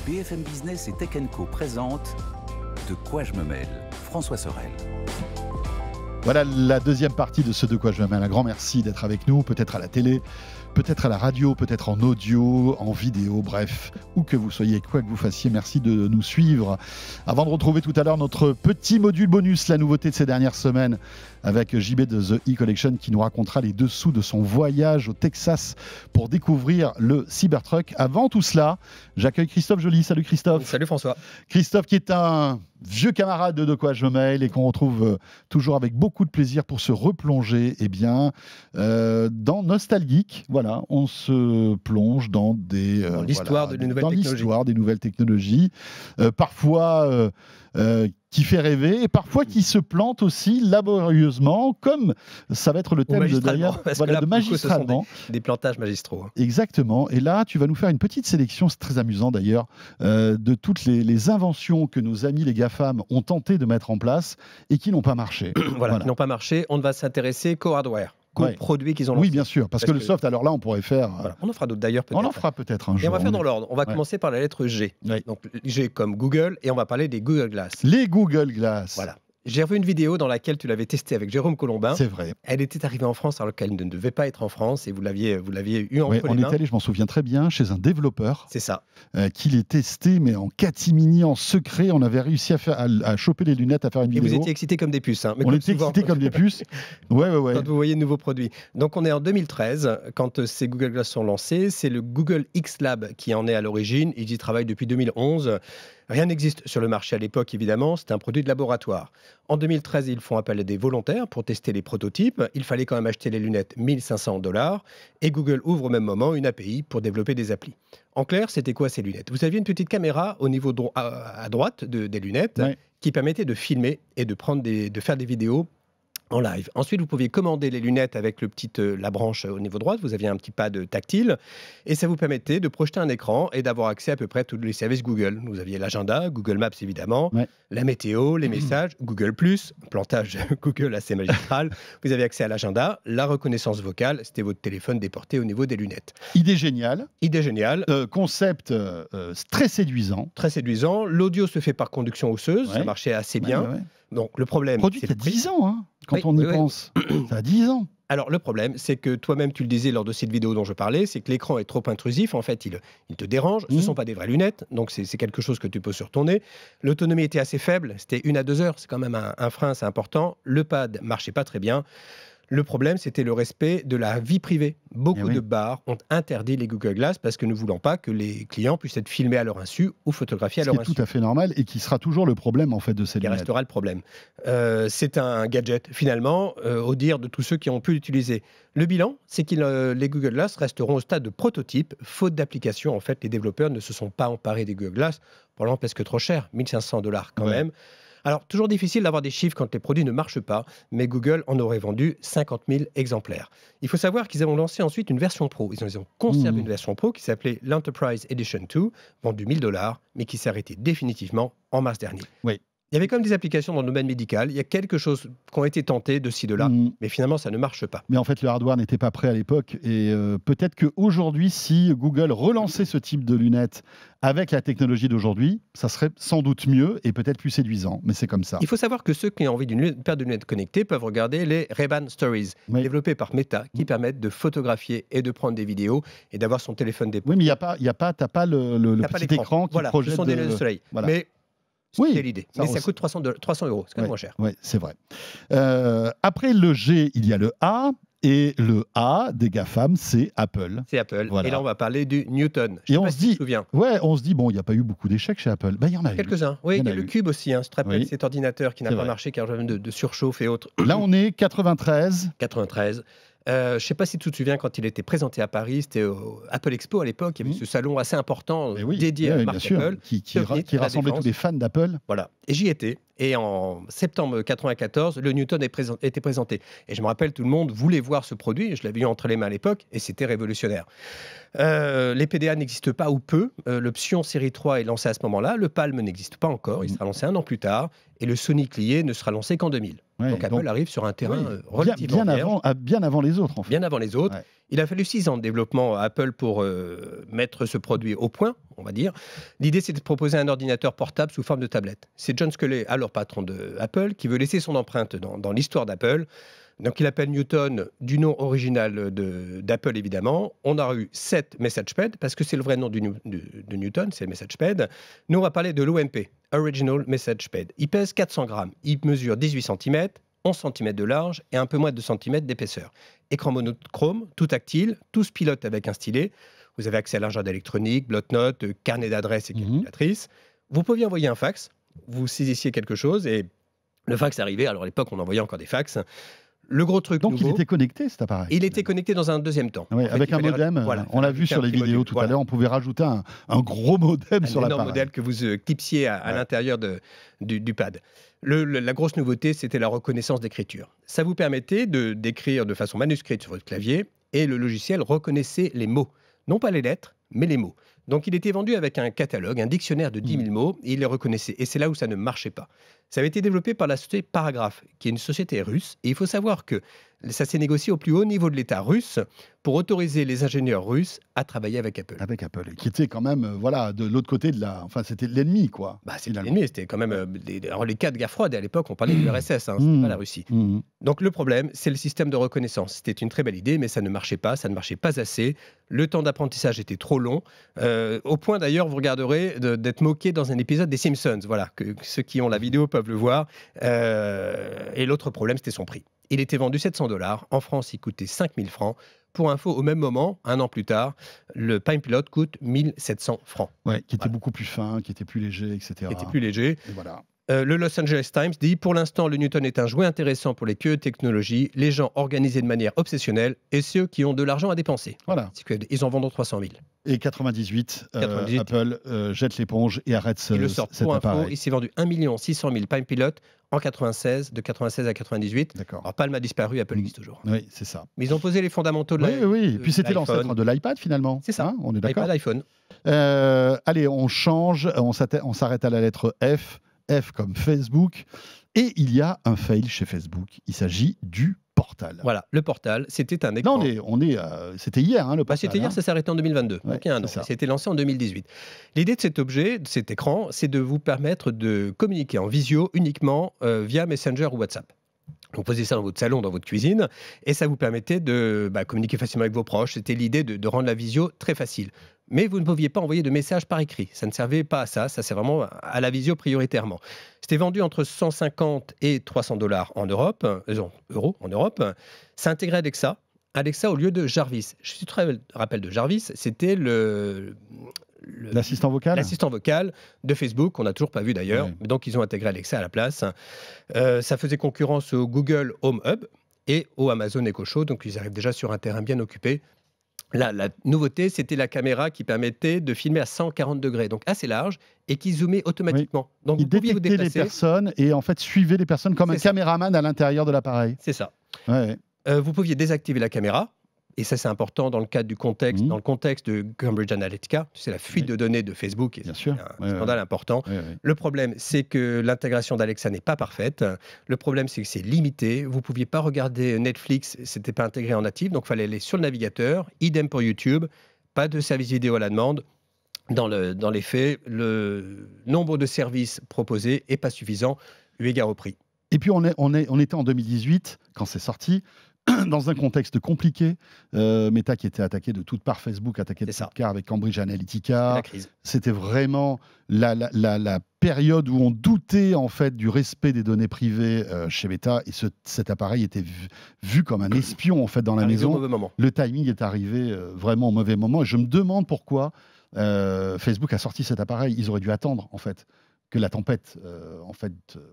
BFM Business et Tech Co présente De quoi je me mêle, François Sorel. Voilà la deuxième partie de ce De quoi je me mêle. Un grand merci d'être avec nous, peut-être à la télé, peut-être à la radio, peut-être en audio, en vidéo, bref, où que vous soyez, quoi que vous fassiez, merci de nous suivre. Avant de retrouver tout à l'heure notre petit module bonus, la nouveauté de ces dernières semaines, avec JB de The E-Collection qui nous racontera les dessous de son voyage au Texas pour découvrir le Cybertruck. Avant tout cela, j'accueille Christophe Joly. Salut Christophe. Salut François. Christophe qui est un vieux camarade de quoi je me mêle et qu'on retrouve toujours avec beaucoup de plaisir pour se replonger dans Nostalgeek. Voilà, on se plonge dans l'histoire des nouvelles technologies. Parfois qui fait rêver et parfois qui se plante aussi laborieusement, comme ça va être le thème de derrière, de magistralement. Des plantages magistraux. Exactement. Et là, tu vas nous faire une petite sélection, c'est très amusant d'ailleurs, de toutes les inventions que nos amis les GAFAM ont tenté de mettre en place et qui n'ont pas marché. Voilà, qui n'ont pas marché. On ne va s'intéresser qu'au hardware. Produits qu'ils ont lancés. Oui, bien sûr, parce que le soft, alors là, on pourrait faire... Voilà. On en fera d'autres d'ailleurs, peut-être. On en fera peut-être un jour. Et on va faire dans l'ordre. On va commencer par la lettre G. Donc G comme Google, et on va parler des Google Glass. Les Google Glass. Voilà. J'ai revu une vidéo dans laquelle tu l'avais testé avec Jérôme Colombin. C'est vrai. Elle était arrivée en France alors qu'elle ne devait pas être en France et vous l'aviez eu entre les mains. On est allé, je m'en souviens très bien, chez un développeur. C'est ça. Qui les testait, mais en catimini, en secret. On avait réussi à choper les lunettes, à faire une vidéo. Et vous étiez excités comme des puces. Hein, on était excités comme des puces. Ouais. Quand vous voyez de nouveaux produits. Donc on est en 2013, quand ces Google Glass sont lancés. C'est le Google X Lab qui en est à l'origine. Ils y travaillent depuis 2011. Rien n'existe sur le marché à l'époque, évidemment. C'est un produit de laboratoire. En 2013, ils font appel à des volontaires pour tester les prototypes. Il fallait quand même acheter les lunettes 1 500$. Et Google ouvre au même moment une API pour développer des applis. En clair, c'était quoi ces lunettes? Vous aviez une petite caméra au niveau à droite des lunettes qui permettait de filmer et de faire des vidéos en live. Ensuite, vous pouviez commander les lunettes avec la branche au niveau droit. Vous aviez un petit pad tactile et ça vous permettait de projeter un écran et d'avoir accès à peu près à tous les services Google. Vous aviez l'agenda, Google Maps évidemment, la météo, les messages, Google+, plantage Google assez magistral. Vous avez accès à l'agenda, la reconnaissance vocale, c'était votre téléphone déporté au niveau des lunettes. Idée géniale. Concept très séduisant. Très séduisant. L'audio se fait par conduction osseuse, ça marchait assez bien. Donc le problème, produit qui a 10 ans, hein, quand on y pense. Ça a 10 ans. Alors le problème, c'est que toi-même, tu le disais lors de cette vidéo dont je parlais, c'est que l'écran est trop intrusif. En fait, il te dérange. Ce ne sont pas des vraies lunettes, donc c'est quelque chose que tu poses sur ton nez. L'autonomie était assez faible, c'était 1 à 2 heures. C'est quand même un frein, c'est important. Le pad marchait pas très bien. Le problème, c'était le respect de la vie privée. Beaucoup de bars ont interdit les Google Glass parce que ne voulant pas que les clients puissent être filmés à leur insu ou photographiés à leur insu. C'est tout à fait normal et qui sera toujours le problème en fait de ces lunettes. Qui restera le problème. C'est un gadget finalement, au dire de tous ceux qui ont pu l'utiliser. Le bilan, c'est que les Google Glass resteront au stade de prototype. Faute d'application, en fait, les développeurs ne se sont pas emparés des Google Glass, probablement parce que trop cher, 1 500$ quand même. Alors, toujours difficile d'avoir des chiffres quand les produits ne marchent pas, mais Google en aurait vendu 50 000 exemplaires. Il faut savoir qu'ils ont lancé ensuite une version Pro. Ils ont conservé une version Pro qui s'appelait l'Enterprise Edition 2, vendue 1 000$, mais qui s'est arrêtée définitivement en mars dernier. Oui. Il y avait quand même des applications dans le domaine médical. Il y a quelque chose qui ont été tentés de ci, de là, mais finalement, ça ne marche pas. Mais en fait, le hardware n'était pas prêt à l'époque. Et peut-être qu'aujourd'hui, si Google relançait ce type de lunettes avec la technologie d'aujourd'hui, ça serait sans doute mieux et peut-être plus séduisant. Mais c'est comme ça. Il faut savoir que ceux qui ont envie d'une paire de lunettes connectées peuvent regarder les Ray-Ban Stories, développés par Meta, qui permettent de photographier et de prendre des vidéos et d'avoir son téléphone déposé. Oui, mais t'as pas le petit écran qui projette. Ce sont des lunettes de soleil. Voilà. Mais c'est l'idée. Mais ça coûte 300 €. C'est quand même moins cher. Oui, c'est vrai. Après le G, il y a le A. Et le A des GAFAM, c'est Apple. C'est Apple. Voilà. Et là, on va parler du Newton. Et on se dit, on se dit, bon, il n'y a pas eu beaucoup d'échecs chez Apple. Ben, il y en a eu. Quelques-uns. Oui, il y a le Cube aussi. Tu te rappelles cet ordinateur qui n'a pas marché car de surchauffe et autres. Là, on est 93. 93. Je ne sais pas si tu te souviens quand il était présenté à Paris, c'était au Apple Expo à l'époque, il y avait ce salon assez important dédié à la marque Apple. Qui rassemblait tous les fans d'Apple. Voilà, et j'y étais. Et en septembre 94, le Newton était présenté. Et je me rappelle, tout le monde voulait voir ce produit, je l'avais eu entre les mains à l'époque, et c'était révolutionnaire. Les PDA n'existent pas ou peu, l'option série 3 est lancée à ce moment-là, le Palm n'existe pas encore, il sera lancé 1 an plus tard, et le Sonic lié ne sera lancé qu'en 2000. Ouais, Donc Apple arrive sur un terrain oui, relativement vierge. bien avant les autres, en fait. Bien avant les autres. Ouais. Il a fallu 6 ans de développement à Apple pour mettre ce produit au point, on va dire. L'idée, c'était de proposer un ordinateur portable sous forme de tablette. C'est John Sculley, alors patron d'Apple, qui veut laisser son empreinte dans l'histoire d'Apple. Donc, il appelle Newton du nom original d'Apple, évidemment. On a eu 7 MessagePad, parce que c'est le vrai nom de Newton, c'est MessagePad. Nous, on va parler de l'OMP, Original Message Pad. Il pèse 400 grammes. Il mesure 18 cm, 11 cm de large et un peu moins de 2 cm d'épaisseur. Écran monochrome, tout tactile, tout se pilote avec un stylet. Vous avez accès à l'agenda électronique, bloc-notes, carnet d'adresses et calculatrice. Vous pouviez envoyer un fax, vous saisissiez quelque chose et le fax arrivait. Alors à l'époque, on envoyait encore des fax. Le gros truc Donc nouveau, il était connecté, cet appareil. il était connecté dans un deuxième temps. Oui, En fait, avec il un fallait modem. voilà, On l'a vu sur les vidéos tout à l'heure. On pouvait rajouter un gros modem sur un énorme l'appareil. modèle que vous clipsiez à l'intérieur du pad. La grosse nouveauté, c'était la reconnaissance d'écriture. Ça vous permettait d'écrire de façon manuscrite sur votre clavier et le logiciel reconnaissait les mots. Non pas les lettres, mais les mots. Donc il était vendu avec un catalogue, un dictionnaire de 10 000 mots, et il les reconnaissait. Et c'est là où ça ne marchait pas. Ça avait été développé par la société Paragraph, qui est une société russe. Et il faut savoir que ça s'est négocié au plus haut niveau de l'État russe pour autoriser les ingénieurs russes à travailler avec Apple. Avec Apple, qui était quand même, de l'autre côté de la... Enfin, c'était l'ennemi, quoi. C'était l'ennemi, c'était quand même... les cas de guerre froide, et à l'époque, on parlait de l'URSS, c'était pas la Russie. Donc le problème, c'est le système de reconnaissance. C'était une très belle idée, mais ça ne marchait pas assez. Le temps d'apprentissage était trop long, au point d'ailleurs, vous regarderez, d'être moqué dans un épisode des Simpsons. Voilà, que ceux qui ont la vidéo peuvent le voir. Et l'autre problème, c'était son prix. Il était vendu 700 $. En France, il coûtait 5000 francs. Pour info, au même moment, un an plus tard, le Palm Pilot coûte 1700 francs. Ouais, qui était beaucoup plus fin, qui était plus léger, etc. Qui était plus léger. Et voilà. Le Los Angeles Times dit « Pour l'instant, le Newton est un jouet intéressant pour les curieux de technologie, les gens organisés de manière obsessionnelle et ceux qui ont de l'argent à dépenser. » Voilà. Ils en vendront 300 000. Et 98, Apple jette l'éponge et arrête cet appareil. Il s'est vendu 1 600 000 Palm Pilot en 96, de 96 à 98. D'accord. Alors Palm a disparu, Apple existe toujours. Oui, c'est ça. Mais ils ont posé les fondamentaux de Oui. Et puis c'était l'ancêtre de l'iPad finalement. C'est ça. Hein, on est d'accord. iPad, iPhone. Allez, on change, on s'arrête à la lettre F. F comme Facebook. Et il y a un fail chez Facebook. Il s'agit du portal. Voilà, le portal, c'était un écran. C'était hier, le portal. C'était hier, ça s'est arrêté en 2022. Ouais, donc il y a un an. C'était lancé en 2018. L'idée de cet objet, de cet écran, c'est de vous permettre de communiquer en visio uniquement via Messenger ou WhatsApp. Vous posez ça dans votre salon, dans votre cuisine, et ça vous permettait de communiquer facilement avec vos proches. C'était l'idée de rendre la visio très facile. Mais vous ne pouviez pas envoyer de messages par écrit. Ça ne servait pas à ça. Ça sert vraiment à la visio prioritairement. C'était vendu entre 150 et 300 $ en Europe, euros en Europe. Ça intégrait Alexa. Alexa au lieu de Jarvis. Je suis très rappel de Jarvis. C'était l'assistant vocal. L'assistant vocal de Facebook, qu'on n'a toujours pas vu d'ailleurs. Oui. Donc, ils ont intégré Alexa à la place. Ça faisait concurrence au Google Home Hub et au Amazon Echo Show. Donc, ils arrivent déjà sur un terrain bien occupé. Là, la nouveauté, c'était la caméra qui permettait de filmer à 140 degrés, donc assez large, et qui zoomait automatiquement. Oui. Donc, il détectait les personnes et en fait suivait les personnes comme un caméraman à l'intérieur de l'appareil. C'est ça. Ouais. Vous pouviez désactiver la caméra. Et ça, c'est important dans le cadre du contexte, dans le contexte de Cambridge Analytica. C'est la fuite de données de Facebook. Bien sûr. Un scandale important. Le problème, c'est que l'intégration d'Alexa n'est pas parfaite. Le problème, c'est que c'est limité. Vous ne pouviez pas regarder Netflix, ce n'était pas intégré en natif. Donc, il fallait aller sur le navigateur. Idem pour YouTube. Pas de service vidéo à la demande. Dans les faits, le nombre de services proposés n'est pas suffisant, eu égard au prix. Et puis, on était en 2018, quand c'est sorti. Dans un contexte compliqué, Meta qui était attaqué de toutes parts, Facebook attaqué de toutes parts avec Cambridge Analytica. C'était vraiment la période où on doutait en fait du respect des données privées chez Meta, et cet appareil était vu comme un espion en fait dans la maison. Le timing est arrivé vraiment au mauvais moment, et je me demande pourquoi Facebook a sorti cet appareil. Ils auraient dû attendre en fait que la tempête,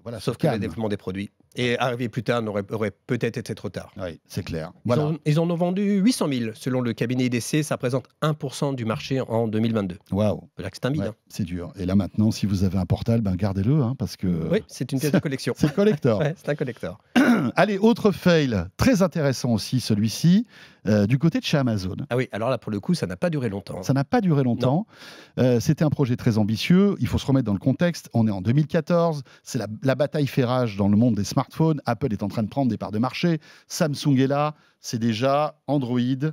voilà. Sauf que le développement des produits. Et arriver plus tard aurait peut-être été trop tard. Oui, c'est clair. Voilà. Ils en ont vendu 800 000, selon le cabinet IDC. Ça représente 1% du marché en 2022. Waouh. C'est un bide. Ouais, c'est dur. Et là, maintenant, si vous avez un portal, gardez-le, parce que... Oui, c'est une pièce de collection. C'est collector. Ouais, c'est un collector. Allez, autre fail, très intéressant aussi, celui-ci. du côté de chez Amazon. Ah oui, alors là, pour le coup, ça n'a pas duré longtemps. Ça n'a pas duré longtemps. C'était un projet très ambitieux. Il faut se remettre dans le contexte. On est en 2014. C'est la bataille fait rage dans le monde des smartphones. Apple est en train de prendre des parts de marché. Samsung est là. C'est déjà Android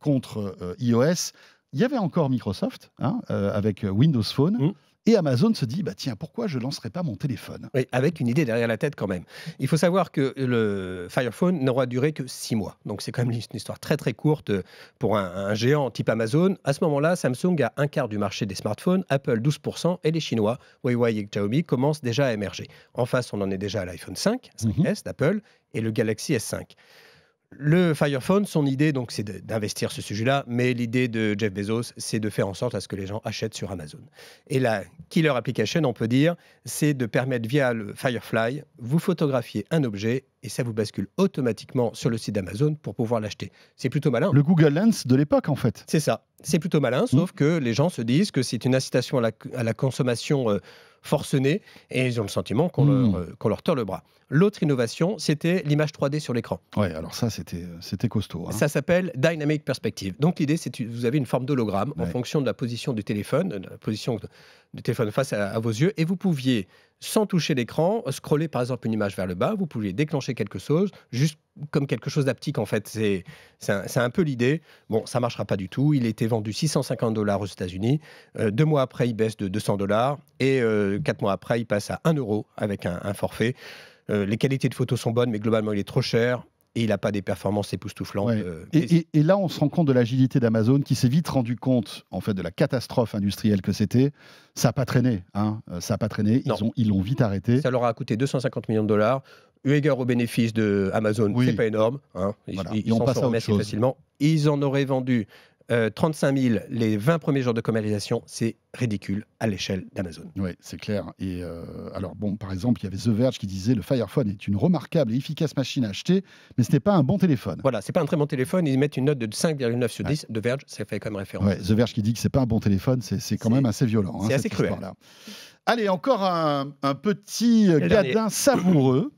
contre iOS. Il y avait encore Microsoft avec Windows Phone. Et Amazon se dit, bah tiens, pourquoi je ne lancerai pas mon téléphone? Oui, avec une idée derrière la tête quand même. Il faut savoir que le Fire Phone n'aura duré que 6 mois. Donc c'est quand même une histoire très très courte pour un géant type Amazon. À ce moment-là, Samsung a un quart du marché des smartphones, Apple 12%, et les Chinois, Huawei et Xiaomi, commencent déjà à émerger. En face, on en est déjà à l'iPhone 5, 5S d'Apple, et le Galaxy S5. Le Fire Phone, son idée, donc, c'est d'investir ce sujet-là, mais l'idée de Jeff Bezos, c'est de faire en sorte à ce que les gens achètent sur Amazon. Et la killer application, on peut dire, c'est de permettre via le Firefly, vous photographier un objet et ça vous bascule automatiquement sur le site d'Amazon pour pouvoir l'acheter. C'est plutôt malin. Le Google Lens de l'époque, en fait. C'est ça. C'est plutôt malin, sauf que les gens se disent que c'est une incitation à la consommation forcenée et ils ont le sentiment qu'on leur tord le bras. L'autre innovation, c'était l'image 3D sur l'écran. Ouais, alors ça, c'était costaud. Ça s'appelle Dynamic Perspective. Donc l'idée, c'est que vous avez une forme d'hologramme en fonction de la position du téléphone, de la position du téléphone face à vos yeux, et vous pouviez, sans toucher l'écran, scroller par exemple une image vers le bas, vous pouviez déclencher quelque chose, juste comme quelque chose d'aptique en fait. C'est un peu l'idée. Bon, ça ne marchera pas du tout. Il a été vendu $650 aux États-Unis. 2 mois après, il baisse de $200 et 4 mois après, il passe à 1 € avec un forfait. Les qualités de photos sont bonnes, mais globalement, il est trop cher. Et il n'a pas des performances époustouflantes. Ouais. Et là, on se rend compte de l'agilité d'Amazon qui s'est vite rendu compte en fait, de la catastrophe industrielle que c'était. Ça n'a pas traîné. Ça n'a pas traîné. Ils l'ont vite arrêté. Ça leur a coûté $250 millions. Eu égard aux bénéfices d'Amazon, c'est pas énorme. Ils s'en sont remis assez facilement. Ils en auraient vendu 35 000 les 20 premiers jours de commercialisation, c'est ridicule à l'échelle d'Amazon. Oui, c'est clair. Et alors, bon, par exemple, il y avait The Verge qui disait « Le Fire Phone est une remarquable et efficace machine à acheter, mais ce n'est pas un bon téléphone. » Voilà, c'est pas un très bon téléphone. Ils mettent une note de 5,9 sur 10. The Verge, ça fait comme référence. Ouais, The Verge qui dit que c'est pas un bon téléphone, c'est quand même assez violent. C'est assez cruel. Allez, encore un petit gadin savoureux.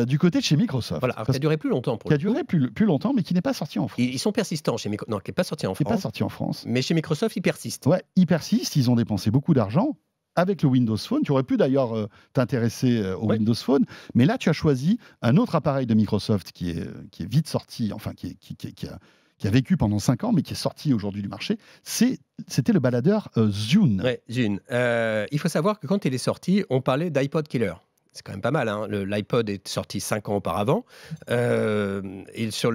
Du côté de chez Microsoft. Voilà, qui a duré plus longtemps. Qui a duré plus longtemps, mais qui n'est pas sorti en France. Ils sont persistants chez Microsoft. Non, qui n'est pas sorti en France. Qui n'est pas sorti en France. Mais chez Microsoft, ils persistent. Ouais, ils persistent, ils ont dépensé beaucoup d'argent avec le Windows Phone. Tu aurais pu d'ailleurs t'intéresser au Windows Phone, mais là, tu as choisi un autre appareil de Microsoft qui est vite sorti, enfin, qui a vécu pendant 5 ans, mais qui est sorti aujourd'hui du marché. C'était le baladeur Zune. Oui, Zune. Il faut savoir que quand il est sorti, on parlait d'iPod Killer. C'est quand même pas mal. L'iPod est sorti 5 ans auparavant. Et sur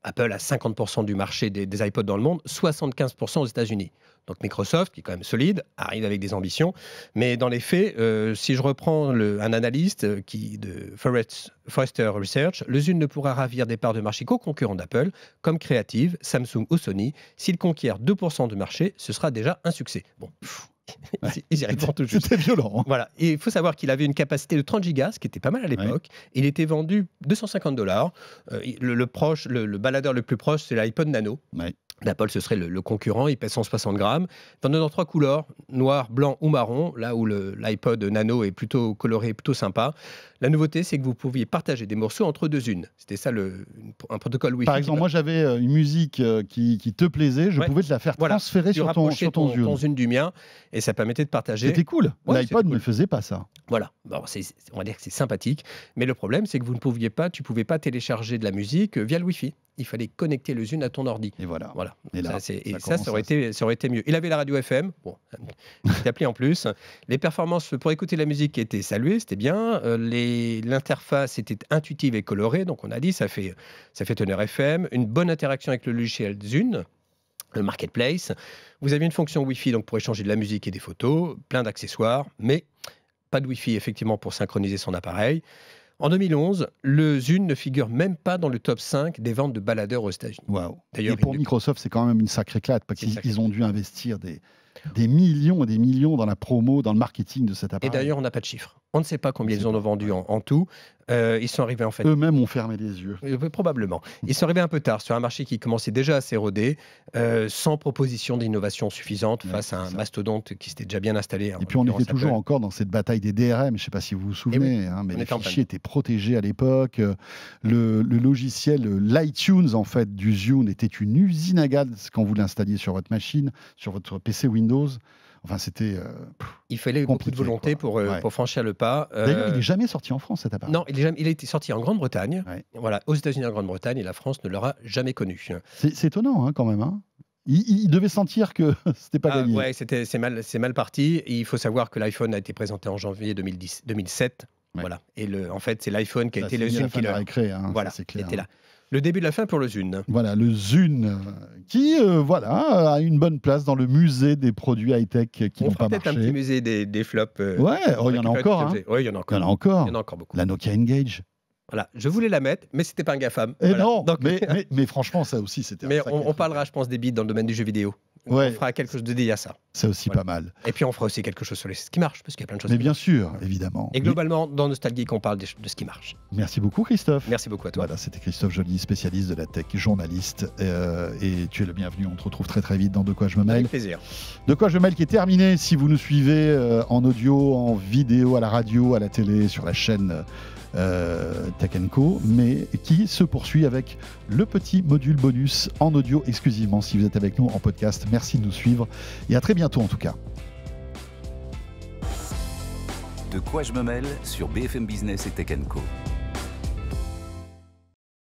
Apple a 50% du marché des iPods dans le monde, 75% aux États-Unis. Donc Microsoft, qui est quand même solide, arrive avec des ambitions. Mais dans les faits, si je reprends un analyste de Forrester Research, le Zune ne pourra ravir des parts de marché qu'aux concurrents d'Apple, comme Creative, Samsung ou Sony. S'il conquiert 2% du marché, ce sera déjà un succès. Bon. Ils y arrivent tout juste. C'était violent. Voilà. Et il faut savoir qu'il avait une capacité de 30 gigas, ce qui était pas mal à l'époque. Il était vendu $250. Le baladeur le plus proche, c'est l'iPod Nano. D'Apple, ce serait le concurrent. Il pèse 160 grammes. Vendu dans 3 couleurs, noir, blanc ou marron, là où l'iPod Nano est plutôt coloré, plutôt sympa. La nouveauté, c'est que vous pouviez partager des morceaux entre 2 Zunes. C'était ça un protocole Wi-Fi. Par exemple, moi j'avais une musique qui te plaisait, je pouvais te la faire transférer sur ton Zune. Ton Zune du mien, et ça permettait de partager. C'était cool. L'iPod ne faisait pas ça. Voilà. Bon, on va dire que c'est sympathique. Mais le problème, c'est que tu pouvais pas télécharger de la musique via le Wi-Fi. Il fallait connecter le Zune à ton ordi. Et voilà. Et là, ça aurait été mieux. Il avait la radio FM, bon, une petite appli en plus. Les performances pour écouter la musique étaient saluées, c'était bien. L'interface était intuitive et colorée, donc on a dit ça fait teneur FM. Une bonne interaction avec le logiciel Zune, le marketplace. Vous avez une fonction Wi-Fi donc pour échanger de la musique et des photos, plein d'accessoires, mais pas de Wi-Fi effectivement pour synchroniser son appareil. En 2011, le Zune ne figure même pas dans le top 5 des ventes de baladeurs aux États-Unis. Wow. D'ailleurs, pour Microsoft, c'est quand même une sacrée claque parce qu'ils ont dû investir des millions et des millions dans la promo, dans le marketing de cet appareil. Et d'ailleurs, on n'a pas de chiffres. On ne sait pas combien ils en ont vendu en tout. Ils sont arrivés en fait. Eux-mêmes ont fermé les yeux. Probablement. Ils sont arrivés un peu tard sur un marché qui commençait déjà à s'éroder, sans proposition d'innovation suffisante face à un mastodonte qui s'était déjà bien installé. Et puis on était toujours encore dans cette bataille des DRM, je ne sais pas si vous vous souvenez, mais les fichiers étaient protégés à l'époque. Le logiciel, l'iTunes en fait du Zune était une usine à gaz quand vous l'installiez sur votre machine, sur votre PC Windows. Enfin, c'était. Il fallait beaucoup de volonté pour franchir le pas. D'ailleurs, il n'est jamais sorti en France, cet appareil. Non, il a été sorti en Grande-Bretagne. Voilà, aux États-Unis et en Grande-Bretagne, et la France ne l'aura jamais connu. C'est étonnant, hein, quand même. Hein. Il devait sentir que c'était pas gagné. Ouais, c'est mal parti. Et il faut savoir que l'iPhone a été présenté en janvier 2007. Ouais. Voilà. Et en fait, c'est l'iPhone qui a été le Zune qui l'a créé. Hein, voilà, c'est clair. Était là. Le début de la fin pour le Zune. Voilà, le Zune, qui a une bonne place dans le musée des produits high-tech qui n'ont pas marché. Peut-être un petit musée des flops. Il y en a encore. Hein. Oui, il y en a encore. Il y en a encore. Il y en a encore beaucoup. La Nokia N-Gage. Voilà, je voulais la mettre, mais c'était pas un GAFAM. Et voilà. non, donc, mais franchement, ça aussi, c'était. Mais on parlera, je pense, des bits dans le domaine du jeu vidéo. On fera quelque chose de dédié à ça. C'est aussi pas mal. Et puis on fera aussi quelque chose sur ce qui marche, parce qu'il y a plein de choses. Mais bien sûr, évidemment. Et globalement, dans Nostalgeek, on parle de ce qui marche. Merci beaucoup, Christophe. Merci beaucoup à toi. Voilà, c'était Christophe Joly, spécialiste de la tech, journaliste. Et tu es le bienvenu. On te retrouve très très vite dans De quoi je me mêle. Avec plaisir. De quoi je me mêle qui est terminé. Si vous nous suivez en audio, en vidéo, à la radio, à la télé, sur la chaîne Tech & Co, mais qui se poursuit avec le petit module bonus en audio exclusivement si vous êtes avec nous en podcast. Merci de nous suivre et à très bientôt en tout cas. De quoi je me mêle sur BFM Business et Tech & Co.